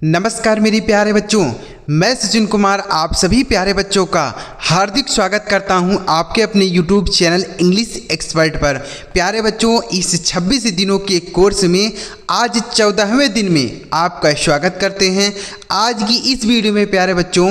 नमस्कार मेरे प्यारे बच्चों, मैं सचिन कुमार आप सभी प्यारे बच्चों का हार्दिक स्वागत करता हूं आपके अपने YouTube चैनल इंग्लिश एक्सपर्ट पर। प्यारे बच्चों, इस 26 दिनों के कोर्स में आज 14वें दिन में आपका स्वागत करते हैं। आज की इस वीडियो में प्यारे बच्चों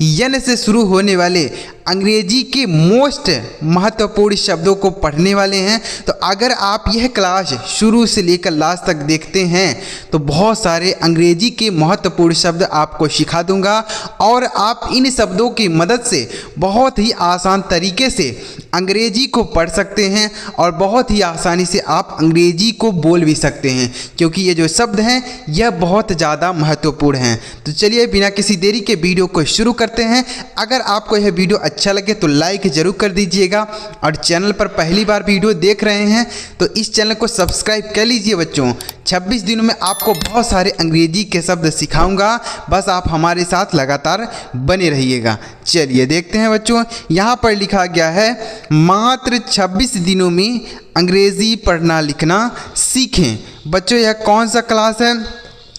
यन से शुरू होने वाले अंग्रेजी के मोस्ट महत्वपूर्ण शब्दों को पढ़ने वाले हैं। तो अगर आप यह क्लास शुरू से लेकर लास्ट तक देखते हैं तो बहुत सारे अंग्रेजी के महत्वपूर्ण शब्द आपको सिखा दूंगा और आप इन शब्दों की मदद से बहुत ही आसान तरीके से अंग्रेजी को पढ़ सकते हैं और बहुत ही आसानी से आप अंग्रेजी को बोल भी सकते हैं, क्योंकि ये जो शब्द हैं यह बहुत ज़्यादा महत्वपूर्ण हैं। तो चलिए बिना किसी देरी के वीडियो को शुरू करते हैं। अगर आपको यह वीडियो अच्छा लगे तो लाइक ज़रूर कर दीजिएगा और चैनल पर पहली बार वीडियो देख रहे हैं तो इस चैनल को सब्सक्राइब कर लीजिए। बच्चों 26 दिनों में आपको बहुत सारे अंग्रेजी के शब्द सिखाऊंगा, बस आप हमारे साथ लगातार बने रहिएगा। चलिए देखते हैं बच्चों, यहाँ पर लिखा गया है मात्र 26 दिनों में अंग्रेजी पढ़ना लिखना सीखें। बच्चों यह कौन सा क्लास है?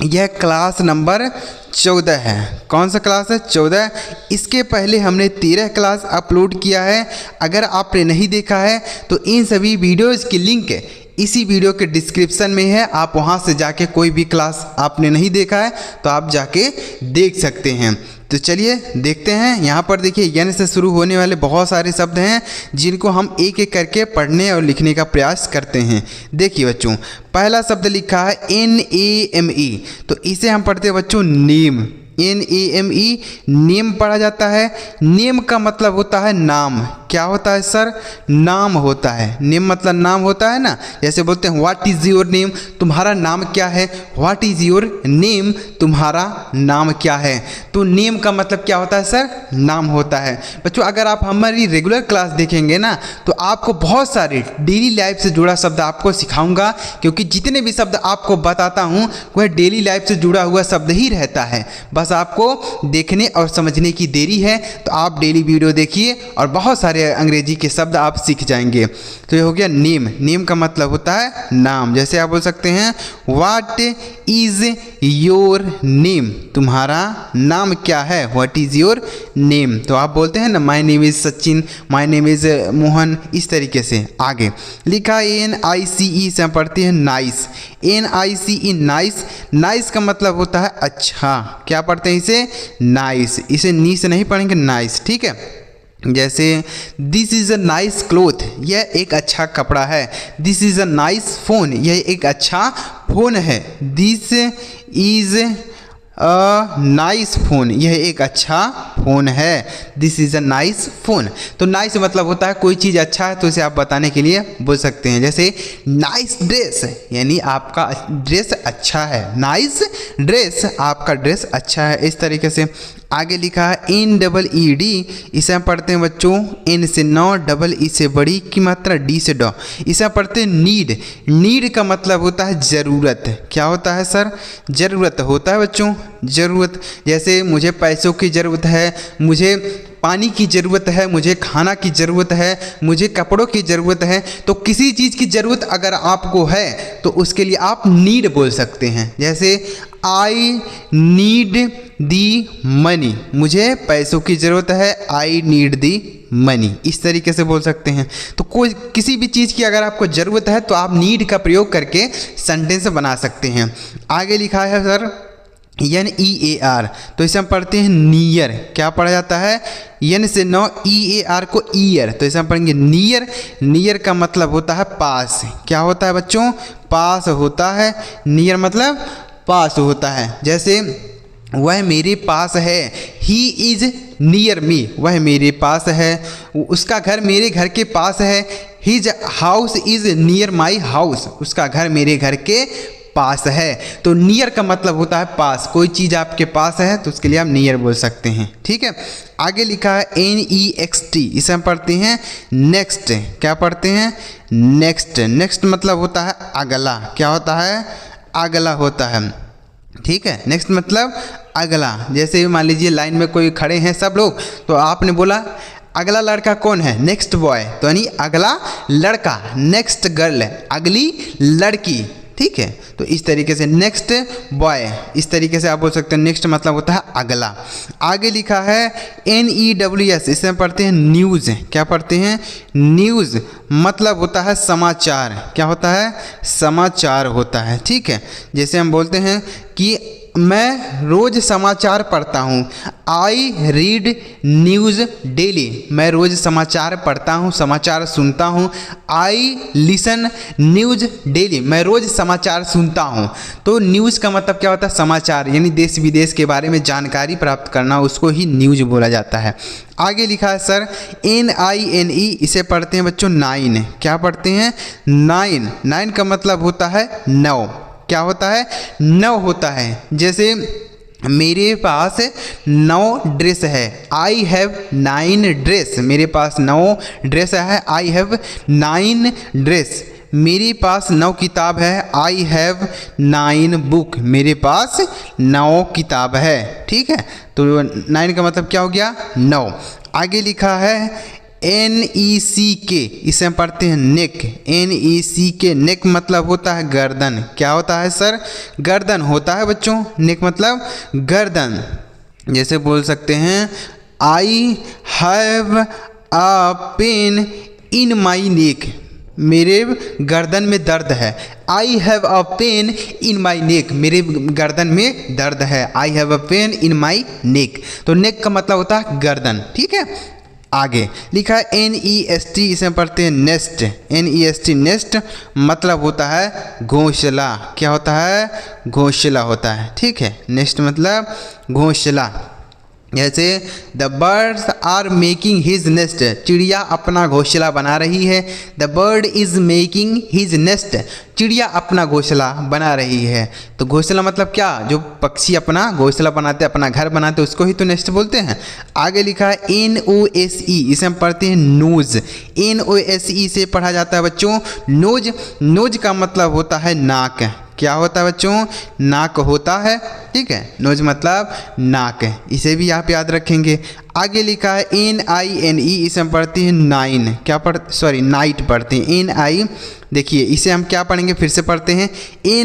यह क्लास नंबर 14 है। कौन सा क्लास है? 14। इसके पहले हमने 13 क्लास अपलोड किया है। अगर आपने नहीं देखा है तो इन सभी वीडियोज़ की लिंक इसी वीडियो के डिस्क्रिप्शन में है, आप वहां से जाके कोई भी क्लास आपने नहीं देखा है तो आप जाके देख सकते हैं। तो चलिए देखते हैं। यहाँ पर देखिए यन से शुरू होने वाले बहुत सारे शब्द हैं जिनको हम एक एक करके पढ़ने और लिखने का प्रयास करते हैं। देखिए बच्चों, पहला शब्द लिखा है NAME, तो इसे हम पढ़ते हैं बच्चों नेम। NAME नेम पढ़ा जाता है। नेम का मतलब होता है नाम। क्या होता है सर? नाम होता है। नेम मतलब नाम होता है ना। जैसे बोलते हैं व्हाट इज़ योर नेम, तुम्हारा नाम क्या है। व्हाट इज़ योर नेम, तुम्हारा नाम क्या है। तो नेम का मतलब क्या होता है सर? नाम होता है। बच्चों अगर आप हमारी रेगुलर क्लास देखेंगे ना तो आपको बहुत सारे डेली लाइफ से जुड़ा शब्द आपको सिखाऊंगा, क्योंकि जितने भी शब्द आपको बताता हूँ वह डेली लाइफ से जुड़ा हुआ शब्द ही रहता है। बस आपको देखने और समझने की देरी है। तो आप डेली वीडियो देखिए और बहुत सारे अंग्रेजी के शब्द आप सीख जाएंगे। तो ये हो गया नेम। नेम का मतलब होता है नाम। जैसे आप बोल सकते हैं व्हाट इज़ योर नेम, तुम्हारा नाम क्या है। व्हाट इज़ योर नेम, तो आप बोलते हैं ना my name is Sachin, my name is Mohan, इस तरीके से। आगे लिखा NICE से हम पढ़ते हैं नाइस। NICE nice. नाइस का मतलब होता है अच्छा। क्या पढ़ते हैं इसे? नाइस। इसे नी से नहीं पढ़ेंगे, नाइस, ठीक है। जैसे this is a nice cloth, यह एक अच्छा कपड़ा है। This is a nice phone, यह एक अच्छा फ़ोन है। This is a nice phone, यह एक अच्छा फ़ोन है। This is a nice phone. तो नाइस मतलब होता है कोई चीज़ अच्छा है तो इसे आप बताने के लिए बोल सकते हैं। जैसे नाइस ड्रेस, यानी आपका ड्रेस अच्छा है। नाइस ड्रेस, आपका ड्रेस अच्छा है, इस तरीके से। आगे लिखा है NEED, इसे हम पढ़ते हैं बच्चों N से नौ, डबल ई से बड़ी की मात्रा D से डॉ, इसे हम पढ़ते हैं नीड। नीड का मतलब होता है ज़रूरत। क्या होता है सर? ज़रूरत होता है बच्चों, ज़रूरत। जैसे मुझे पैसों की ज़रूरत है, मुझे पानी की ज़रूरत है, मुझे खाना की ज़रूरत है, मुझे कपड़ों की ज़रूरत है। तो किसी चीज़ की ज़रूरत अगर आपको है तो उसके लिए आप नीड बोल सकते हैं। जैसे आई नीड दी मनी, मुझे पैसों की ज़रूरत है, आई नीड दी मनी, इस तरीके से बोल सकते हैं। तो कोई किसी भी चीज़ की अगर आपको ज़रूरत है तो आप नीड का प्रयोग करके सेंटेंस बना सकते हैं। आगे लिखा है सर NEAR, तो इसे हम पढ़ते हैं नियर। क्या पढ़ा जाता है? N से 9, EAR को ईयर, तो इसे हम पढ़ेंगे नियर। नियर का मतलब होता है पास। क्या होता है बच्चों? पास होता है। नियर मतलब पास होता है। जैसे वह मेरे पास है, ही इज़ नियर मी, वह मेरे पास है। उसका घर मेरे घर के पास है। His house is near my house, उसका घर मेरे घर के पास है। तो नियर का मतलब होता है पास। कोई चीज़ आपके पास है तो उसके लिए आप नियर बोल सकते हैं, ठीक है। आगे लिखा है NEXT, इसे हम पढ़ते हैं नेक्स्ट। क्या पढ़ते हैं? नेक्स्ट। नेक्स्ट मतलब होता है अगला। क्या होता है? अगला होता है, ठीक है। नेक्स्ट मतलब अगला। जैसे मान लीजिए लाइन में कोई खड़े हैं सब लोग, तो आपने बोला अगला लड़का कौन है? नेक्स्ट बॉय, तो यानी अगला लड़का। नेक्स्ट गर्ल, अगली लड़की, ठीक है। तो इस तरीके से नेक्स्ट बॉय, इस तरीके से आप बोल सकते हैं। नेक्स्ट मतलब होता है अगला। आगे लिखा है NEWS, इसमें पढ़ते हैं न्यूज़। क्या पढ़ते हैं? न्यूज़ मतलब होता है समाचार। क्या होता है? समाचार होता है, ठीक है। जैसे हम बोलते हैं कि मैं रोज़ समाचार पढ़ता हूँ, आई रीड न्यूज़ डेली। मैं रोज़ समाचार पढ़ता हूँ, समाचार सुनता हूँ। आई लिसन न्यूज़ डेली, मैं रोज़ समाचार सुनता हूँ। तो न्यूज़ का मतलब क्या होता है? समाचार, यानी देश विदेश के बारे में जानकारी प्राप्त करना, उसको ही न्यूज़ बोला जाता है। आगे लिखा है सर NINE, इसे पढ़ते हैं बच्चों 9। क्या पढ़ते हैं? 9। 9 का मतलब होता है 9। क्या होता है? 9 होता है। जैसे मेरे पास 9 ड्रेस है, आई हैव 9 ड्रेस। मेरे पास 9 ड्रेस है, आई हैव 9 ड्रेस। मेरे पास 9 किताब है, आई हैव 9 बुक। मेरे पास 9 किताब है, ठीक है। तो 9 का मतलब क्या हो गया? 9। आगे लिखा है NECK, इसे हम पढ़ते हैं नेक। NECK, नेक मतलब होता है गर्दन। क्या होता है सर? गर्दन होता है बच्चों। नेक मतलब गर्दन। जैसे बोल सकते हैं आई have a pain in my नेक, मेरे गर्दन में दर्द है। I have a pain in my नेक, मेरे गर्दन में दर्द है। I have a pain in my neck. तो नेक का मतलब होता है गर्दन, ठीक है। आगे लिखा है NEST, इसे पढ़ते हैं नेस्ट। NEST, नेस्ट मतलब होता है घोंसला। क्या होता है? घोंसला होता है, ठीक है। नेस्ट मतलब घोंसला। जैसे the birds are making his nest, चिड़िया अपना घोंसला बना रही है। The bird is making his nest, चिड़िया अपना घोंसला बना रही है। तो घोंसला मतलब क्या? जो पक्षी अपना घोंसला बनाते, अपना घर बनाते, उसको ही तो नेस्ट बोलते हैं। आगे लिखा है NOSE, इसे हम पढ़ते हैं नोज। NOSE से पढ़ा जाता है बच्चों नोज। नोज का मतलब होता है नाक। क्या होता है बच्चों? नाक होता है, ठीक है। नोज मतलब नाक है, इसे भी आप याद रखेंगे। आगे लिखा है NINE, इसे हम पढ़ते हैं 9। क्या नाइट पढ़ते हैं। NI, देखिए इसे हम क्या पढ़ेंगे, फिर से पढ़ते हैं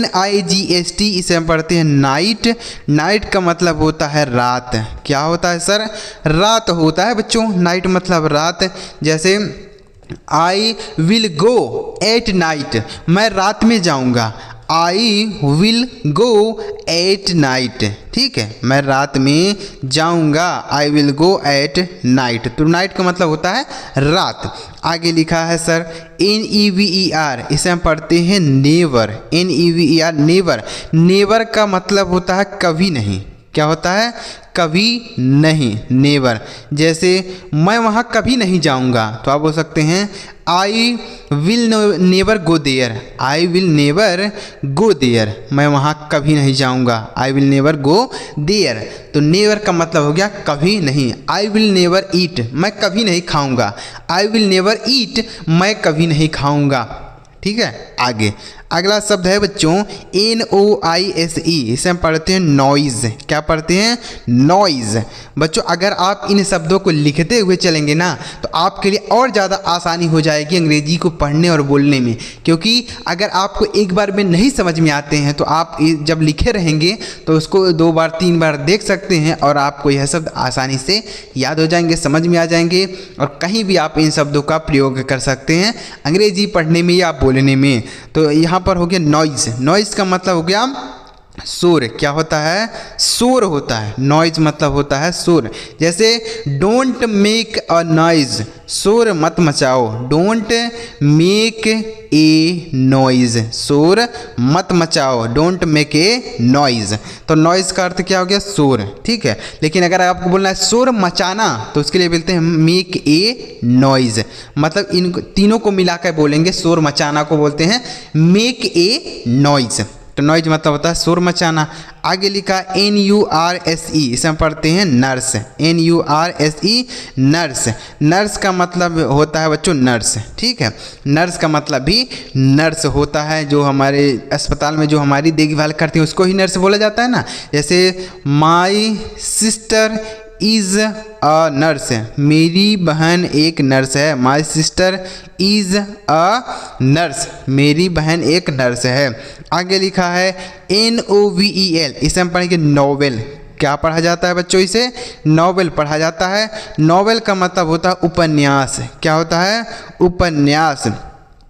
NIGHT, इसे हम पढ़ते हैं नाइट। नाइट का मतलब होता है रात। क्या होता है सर? रात होता है बच्चों। नाइट मतलब रात। जैसे I will go at night, मैं रात में जाऊँगा। I will go at night, ठीक है। मैं रात में जाऊंगा, I will go at night. तो नाइट का मतलब होता है रात। आगे लिखा है सर NEVER, इसे हम पढ़ते हैं नेवर। NEVER, never. नेवर का मतलब होता है कभी नहीं। क्या होता है? कभी नहीं, नेवर। जैसे मैं वहाँ कभी नहीं जाऊँगा, तो आप बोल सकते हैं I will never go there. I will never go there, मैं वहाँ कभी नहीं जाऊँगा। I will never go there. तो नेवर का मतलब हो गया कभी नहीं। आई विल नेवर ईट, मैं कभी नहीं खाऊँगा। आई विल नेवर ईट, मैं कभी नहीं खाऊँगा, ठीक है। आगे अगला शब्द है बच्चों NOISE, इसे हम पढ़ते हैं नॉइज़। क्या पढ़ते हैं? नॉइज़। बच्चों अगर आप इन शब्दों को लिखते हुए चलेंगे ना, तो आपके लिए और ज़्यादा आसानी हो जाएगी अंग्रेजी को पढ़ने और बोलने में। क्योंकि अगर आपको एक बार में नहीं समझ में आते हैं, तो आप जब लिखे रहेंगे तो उसको 2 बार 3 बार देख सकते हैं, और आपको यह शब्द आसानी से याद हो जाएंगे, समझ में आ जाएंगे, और कहीं भी आप इन शब्दों का प्रयोग कर सकते हैं अंग्रेजी पढ़ने में या बोलने में। तो यहाँ पर हो गया नॉइज़। नॉइज़ का मतलब हो गया शोर। क्या होता है? शोर होता है। नॉइज़ मतलब होता है शोर। जैसे डोंट मेक अ नॉइज़, शोर मत मचाओ। डोंट मेक ए नॉइज़, शोर मत मचाओ। Don't make a noise. तो नॉइज़ का अर्थ क्या हो गया? शोर, ठीक है। लेकिन अगर आपको बोलना है शोर मचाना, तो उसके लिए बोलते हैं मेक ए नॉइज़। मतलब इन तीनों को मिलाकर बोलेंगे, शोर मचाना को बोलते हैं मेक ए नॉइज़। तो नॉइज मतलब होता है शोर मचाना। आगे लिखा NURSE, इसे हम पढ़ते हैं नर्स। NURSE, nurse. नर्स का मतलब होता है बच्चों नर्स, ठीक है। नर्स का मतलब भी नर्स होता है। जो हमारे अस्पताल में जो हमारी देखभाल करती हैं उसको ही नर्स बोला जाता है ना। जैसे my sister is a nurse, मेरी बहन एक नर्स है। My sister is a nurse, मेरी बहन एक नर्स है। आगे लिखा है NOVEL, इसे हम पढ़ेंगे नोवेल। क्या पढ़ा जाता है बच्चों? इसे नोवेल पढ़ा जाता है। नोवेल का मतलब होता है उपन्यास। क्या होता है? उपन्यास।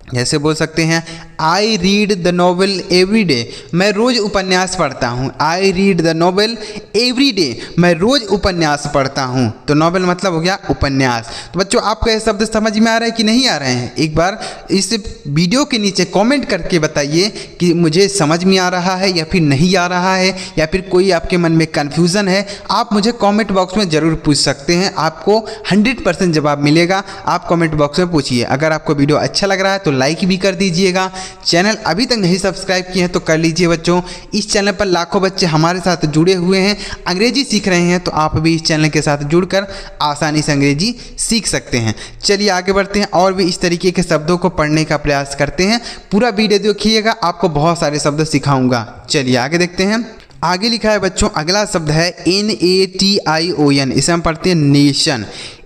जैसे बोल सकते हैं I read the novel every day, मैं रोज़ उपन्यास पढ़ता हूँ। I read the novel every day, मैं रोज़ उपन्यास पढ़ता हूँ। तो नोवेल मतलब हो गया उपन्यास। तो बच्चों आपको ये शब्द समझ में आ रहे हैं कि नहीं आ रहे हैं? एक बार इस वीडियो के नीचे कमेंट करके बताइए कि मुझे समझ में आ रहा है या फिर नहीं आ रहा है, या फिर कोई आपके मन में कन्फ्यूज़न है। आप मुझे कॉमेंट बॉक्स में ज़रूर पूछ सकते हैं, आपको 100% जवाब मिलेगा। आप कॉमेंट बॉक्स में पूछिए। अगर आपको वीडियो अच्छा लग रहा है तो लाइक भी कर दीजिएगा। चैनल अभी तक नहीं सब्सक्राइब किए हैं तो कर लीजिए बच्चों। इस चैनल पर लाखों बच्चे हमारे साथ जुड़े हुए हैं, अंग्रेजी सीख रहे हैं, तो आप भी इस चैनल के साथ जुड़कर आसानी से अंग्रेजी सीख सकते हैं। चलिए आगे बढ़ते हैं और भी इस तरीके के शब्दों को पढ़ने का प्रयास करते हैं। पूरा वीडियो देखिएगा, आपको बहुत सारे शब्द सिखाऊंगा। चलिए आगे देखते हैं। आगे लिखा है बच्चों, अगला शब्द है NATION, इसे हम पढ़ते हैं नेशन।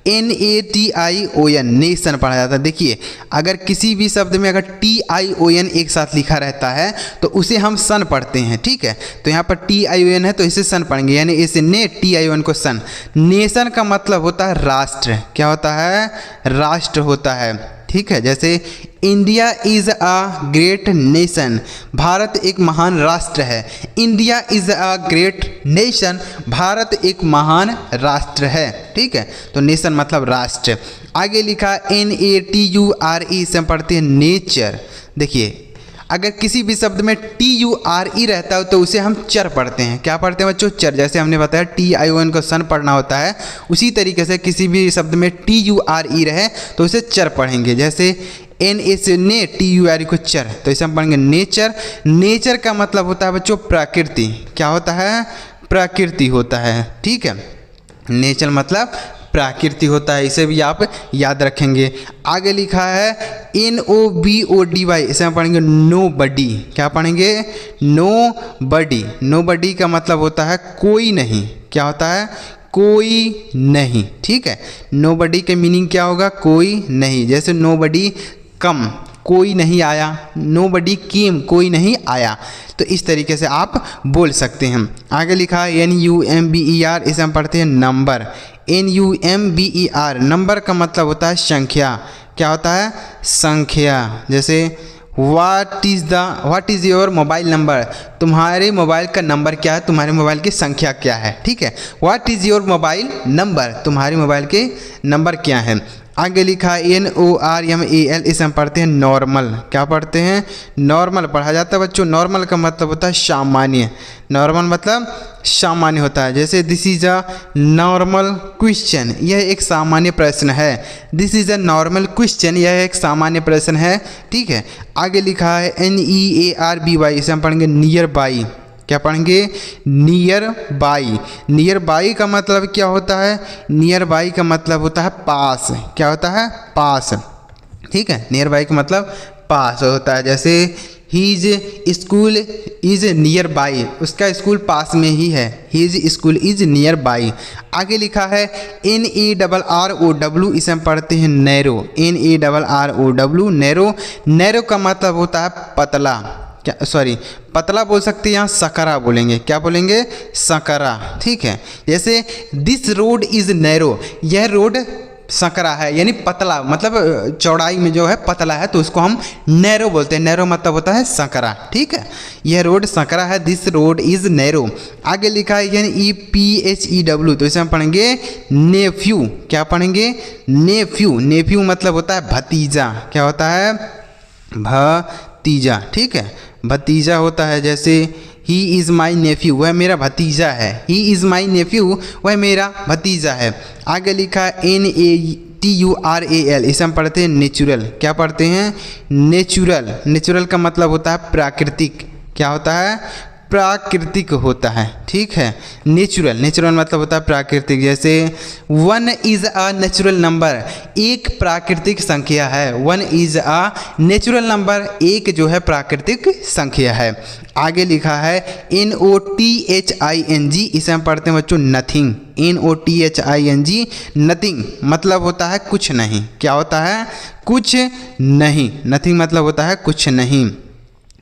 NATION, नेशन पढ़ा जाता है। देखिए अगर किसी भी शब्द में अगर TION एक साथ लिखा रहता है तो उसे हम सन पढ़ते हैं, ठीक है। तो यहाँ पर TION है तो इसे सन पढ़ेंगे, यानी इसे ने, TION को सन। नेशन का मतलब होता है राष्ट्र। क्या होता है? राष्ट्र होता है, ठीक है। जैसे India is a great nation, Bharat एक महान राष्ट्र है। India is a great nation, Bharat एक महान राष्ट्र है, ठीक है। तो नेशन मतलब राष्ट्र। आगे लिखा NATURE, से हम पढ़ते हैं नेचर। देखिए अगर किसी भी शब्द में TURE रहता है तो उसे हम चर पढ़ते हैं। क्या पढ़ते हैं बच्चों? चर। जैसे हमने बताया TION को सन पढ़ना होता है, उसी तरीके से किसी भी शब्द में TURE रहे तो उसे चर पढ़ेंगे। जैसे NA से ने, TURE को चर, तो इसे हम पढ़ेंगे नेचर। नेचर का मतलब होता है बच्चों प्रकृति। क्या होता है? प्रकृति होता है, ठीक है। नेचर मतलब प्राकृति होता है, इसे भी आप याद रखेंगे। आगे लिखा है NOBODY, इसे हम पढ़ेंगे नो बडी। क्या पढ़ेंगे? नो बडी। नो बडी का मतलब होता है कोई नहीं। क्या होता है? कोई नहीं, ठीक है। नो बडी के मीनिंग क्या होगा? कोई नहीं। जैसे नो बडी कम, कोई नहीं आया। नो बडी केम, कोई नहीं आया। तो इस तरीके से आप बोल सकते हैं। आगे लिखा है NUMBER, इसे हम पढ़ते हैं नंबर। NUMBER, नंबर का मतलब होता है संख्या। क्या होता है? संख्या। जैसे what is your mobile number, तुम्हारे मोबाइल का नंबर क्या है, तुम्हारे मोबाइल की संख्या क्या है, ठीक है। What is your mobile number, तुम्हारे मोबाइल के नंबर क्या है। आगे लिखा है NORMAL, इसे हम पढ़ते हैं नॉर्मल। क्या पढ़ते हैं? नॉर्मल पढ़ा जाता है बच्चों। नॉर्मल का मतलब होता है सामान्य। नॉर्मल मतलब सामान्य होता है। जैसे this is a normal question, यह एक सामान्य प्रश्न है। This is a normal question, यह एक सामान्य प्रश्न है, ठीक है। आगे लिखा है NEARBY, इसे हम पढ़ेंगे नियर बाई। क्या पढ़ेंगे? Near by. नियर बाई का मतलब क्या होता है? नियर बाई का मतलब होता है पास। क्या होता है? पास, ठीक है। नियर बाई का मतलब पास होता है। जैसे his school is nearby, उसका स्कूल पास में ही है। His school is nearby. आगे लिखा है NERROW, इसे हम पढ़ते हैं नैरो। NERROW, narrow. नैरो का मतलब होता है पतला। क्या, सॉरी, पतला बोल सकते हैं, यहाँ सकरा बोलेंगे। क्या बोलेंगे? सकरा, ठीक है। जैसे दिस रोड इज़ नैरो, यह रोड सकरा है, यानी पतला, मतलब चौड़ाई में जो है पतला है, तो उसको हम नैरो बोलते हैं। नैरो मतलब होता है सकरा, ठीक है। यह रोड सकरा है, दिस रोड इज़ नैरो। आगे लिखा है NEPHEW, तो इसे हम पढ़ेंगे नेफ्यू। क्या पढ़ेंगे? नेफ्यू। नेफ्यू मतलब होता है भतीजा। क्या होता है? भतीजा, ठीक है। भतीजा होता है। जैसे ही इज़ माई नेफ्यू, वह मेरा भतीजा है। ही इज़ माई नेफ्यू, वह मेरा भतीजा है। आगे लिखा है NATURAL, इसे हम पढ़ते हैं नेचुरल। क्या पढ़ते हैं? नेचुरल। नेचुरल का मतलब होता है प्राकृतिक। क्या होता है? प्राकृतिक होता है, ठीक है। नेचुरल, नेचुरल मतलब होता है प्राकृतिक। जैसे 1 इज़ अ नेचुरल नंबर, एक प्राकृतिक संख्या है। 1 इज़ अ नेचुरल नंबर, एक जो है प्राकृतिक संख्या है। आगे लिखा है NOTHING, इसे हम पढ़ते हैं बच्चों नथिंग। NOTHING, नथिंग मतलब होता है कुछ नहीं। क्या होता है? कुछ नहीं। नथिंग मतलब होता है कुछ नहीं।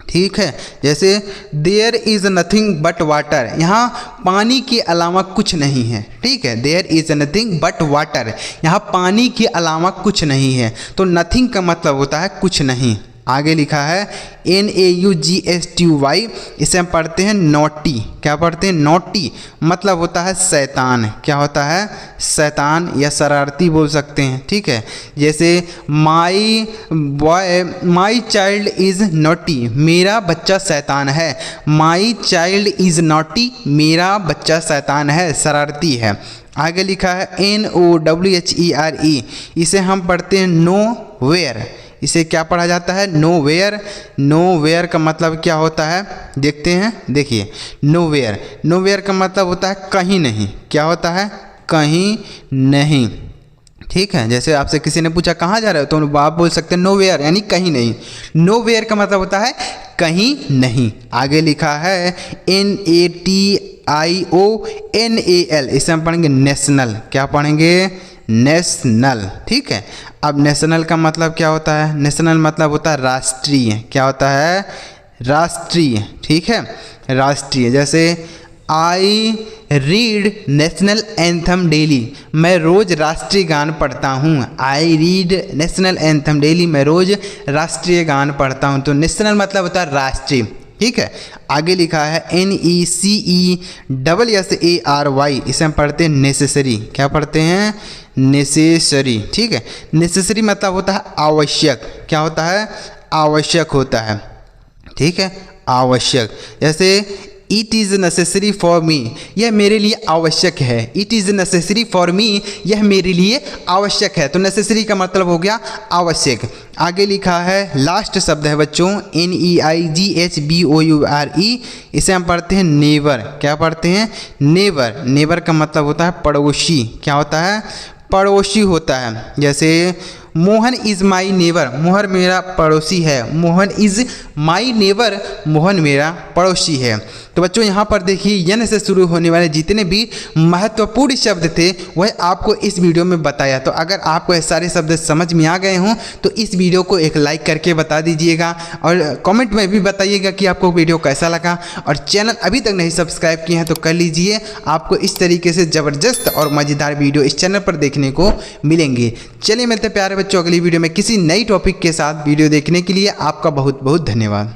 ठीक है, जैसे there is nothing but water, यहाँ पानी के अलावा कुछ नहीं है। ठीक है, there is nothing but water, यहाँ पानी के अलावा कुछ नहीं है। तो नथिंग का मतलब होता है कुछ नहीं। आगे लिखा है NAUGSTY, इसे हम पढ़ते हैं नॉटी। क्या पढ़ते हैं? नॉटी मतलब होता है शैतान। क्या होता है? शैतान या शरारती बोल सकते हैं। ठीक है, जैसे माई चाइल्ड इज़ नॉटी, मेरा बच्चा शैतान है। माई चाइल्ड इज़ नॉटी, मेरा बच्चा शैतान है, शरारती है। आगे लिखा है NOWHERE, इसे हम पढ़ते हैं नो वेयर। इसे क्या पढ़ा जाता है? Know where. नो वेयर का मतलब क्या होता है? देखते हैं, देखिए नो वेयर, नो वेयर का मतलब होता है कहीं नहीं। क्या होता है? कहीं नहीं। ठीक है, जैसे आपसे किसी ने पूछा कहाँ जा रहे हो, तो आप बोल सकते हैं नो वेयर, यानी कहीं नहीं। नो वेयर का मतलब होता है कहीं नहीं। आगे लिखा है NATIONAL, इसे हम पढ़ेंगे नेशनल। क्या पढ़ेंगे? नेशनल। ठीक है, अब नेशनल का मतलब क्या होता है? नेशनल मतलब होता है राष्ट्रीय। क्या होता है? राष्ट्रीय। ठीक है, राष्ट्रीय। जैसे I read national anthem daily, मैं रोज़ राष्ट्रीय गान पढ़ता हूँ। I read national anthem daily, मैं रोज़ राष्ट्रीय गान पढ़ता हूँ। तो नेशनल मतलब होता है राष्ट्रीय। ठीक है, आगे लिखा है NECESSARY, इसे हम पढ़ते हैं नेसेसरी। क्या पढ़ते हैं? नेसेसरी। ठीक है, नेसेसरी मतलब होता है आवश्यक। क्या होता है? आवश्यक होता है। ठीक है, आवश्यक। जैसे it is necessary for me, यह मेरे लिए आवश्यक है। It is necessary for me, यह मेरे लिए आवश्यक है। तो नेसेसरी का मतलब हो गया आवश्यक। आगे लिखा है, लास्ट शब्द है बच्चों NEIGHBOURE, इसे हम पढ़ते हैं नेबर। क्या पढ़ते हैं? नेबर। नेबर का मतलब होता है पड़ोसी। क्या होता है? पड़ोसी होता है। जैसे Mohan is my neighbour, Mohan मेरा पड़ोसी है। Mohan is my neighbour, Mohan मेरा पड़ोसी है। तो बच्चों यहाँ पर देखिए n से शुरू होने वाले जितने भी महत्वपूर्ण शब्द थे वह आपको इस वीडियो में बताया। तो अगर आपको ये सारे शब्द समझ में आ गए हों तो इस वीडियो को एक लाइक करके बता दीजिएगा और कमेंट में भी बताइएगा कि आपको वीडियो कैसा लगा। और चैनल अभी तक नहीं सब्सक्राइब किए हैं तो कर लीजिए, आपको इस तरीके से ज़बरदस्त और मज़ेदार वीडियो इस चैनल पर देखने को मिलेंगे। चलिए मिलते हैं प्यारे बच्चों अगली वीडियो में किसी नई टॉपिक के साथ। वीडियो देखने के लिए आपका बहुत बहुत धन्यवाद।